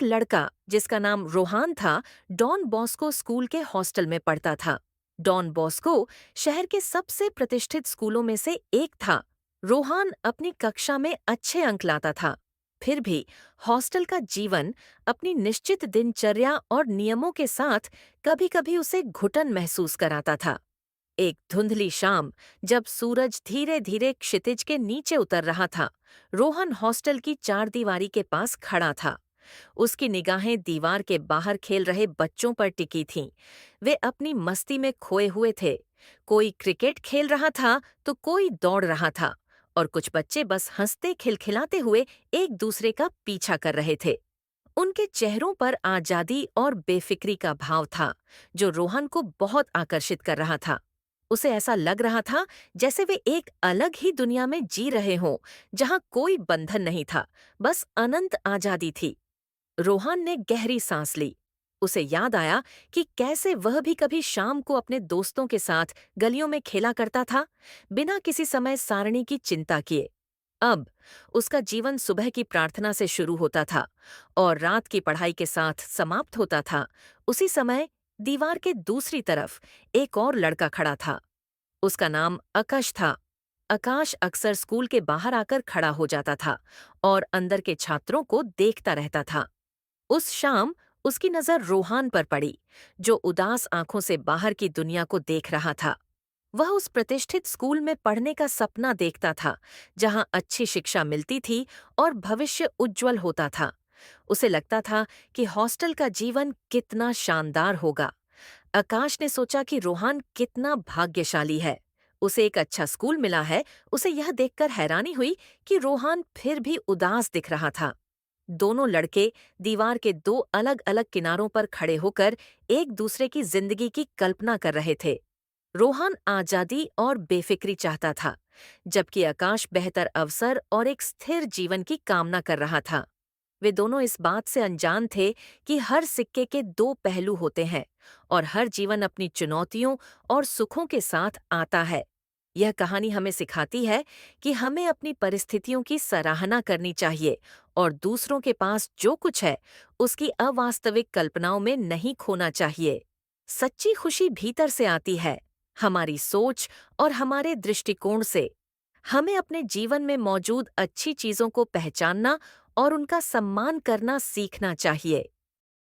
लड़का जिसका नाम रोहान था, डॉन बॉस्को स्कूल के हॉस्टल में पढ़ता था। डॉन बॉस्को शहर के सबसे प्रतिष्ठित स्कूलों में से एक था। रोहान अपनी कक्षा में अच्छे अंक लाता था। फिर भी हॉस्टल का जीवन अपनी निश्चित दिनचर्या और नियमों के साथ कभी-कभी उसे घुटन महसूस कराता था। एक धुंधली शाम, जब सूरज धीरे धीरे क्षितिज के नीचे उतर रहा था, रोहन हॉस्टल की चारदीवारी के पास खड़ा था। उसकी निगाहें दीवार के बाहर खेल रहे बच्चों पर टिकी थीं। वे अपनी मस्ती में खोए हुए थे। कोई क्रिकेट खेल रहा था तो कोई दौड़ रहा था, और कुछ बच्चे बस हंसते खिलखिलाते हुए एक दूसरे का पीछा कर रहे थे। उनके चेहरों पर आजादी और बेफिक्री का भाव था, जो रोहन को बहुत आकर्षित कर रहा था। उसे ऐसा लग रहा था जैसे वे एक अलग ही दुनिया में जी रहे हों, जहां कोई बंधन नहीं था, बस अनंत आजादी थी। रोहन ने गहरी सांस ली। उसे याद आया कि कैसे वह भी कभी शाम को अपने दोस्तों के साथ गलियों में खेला करता था, बिना किसी समय सारणी की चिंता किए। अब उसका जीवन सुबह की प्रार्थना से शुरू होता था और रात की पढ़ाई के साथ समाप्त होता था। उसी समय दीवार के दूसरी तरफ एक और लड़का खड़ा था। उसका नाम आकाश था। आकाश अक्सर स्कूल के बाहर आकर खड़ा हो जाता था और अंदर के छात्रों को देखता रहता था। उस शाम उसकी नजर रोहान पर पड़ी, जो उदास आंखों से बाहर की दुनिया को देख रहा था। वह उस प्रतिष्ठित स्कूल में पढ़ने का सपना देखता था, जहां अच्छी शिक्षा मिलती थी और भविष्य उज्जवल होता था। उसे लगता था कि हॉस्टल का जीवन कितना शानदार होगा। आकाश ने सोचा कि रोहान कितना भाग्यशाली है। उसे एक अच्छा स्कूल मिला है। उसे यह देखकर हैरानी हुई कि रोहान फिर भी उदास दिख रहा था। दोनों लड़के दीवार के दो अलग-अलग किनारों पर खड़े होकर एक दूसरे की जिंदगी की कल्पना कर रहे थे। रोहन आजादी और बेफिक्री चाहता था, जबकि आकाश बेहतर अवसर और एक स्थिर जीवन की कामना कर रहा था। वे दोनों इस बात से अनजान थे कि हर सिक्के के दो पहलू होते हैं और हर जीवन अपनी चुनौतियों और सुखों के साथ आता है। यह कहानी हमें सिखाती है कि हमें अपनी परिस्थितियों की सराहना करनी चाहिए और दूसरों के पास जो कुछ है, उसकी अवास्तविक कल्पनाओं में नहीं खोना चाहिए। सच्ची खुशी भीतर से आती है, हमारी सोच और हमारे दृष्टिकोण से। हमें अपने जीवन में मौजूद अच्छी चीजों को पहचानना और उनका सम्मान करना सीखना चाहिए।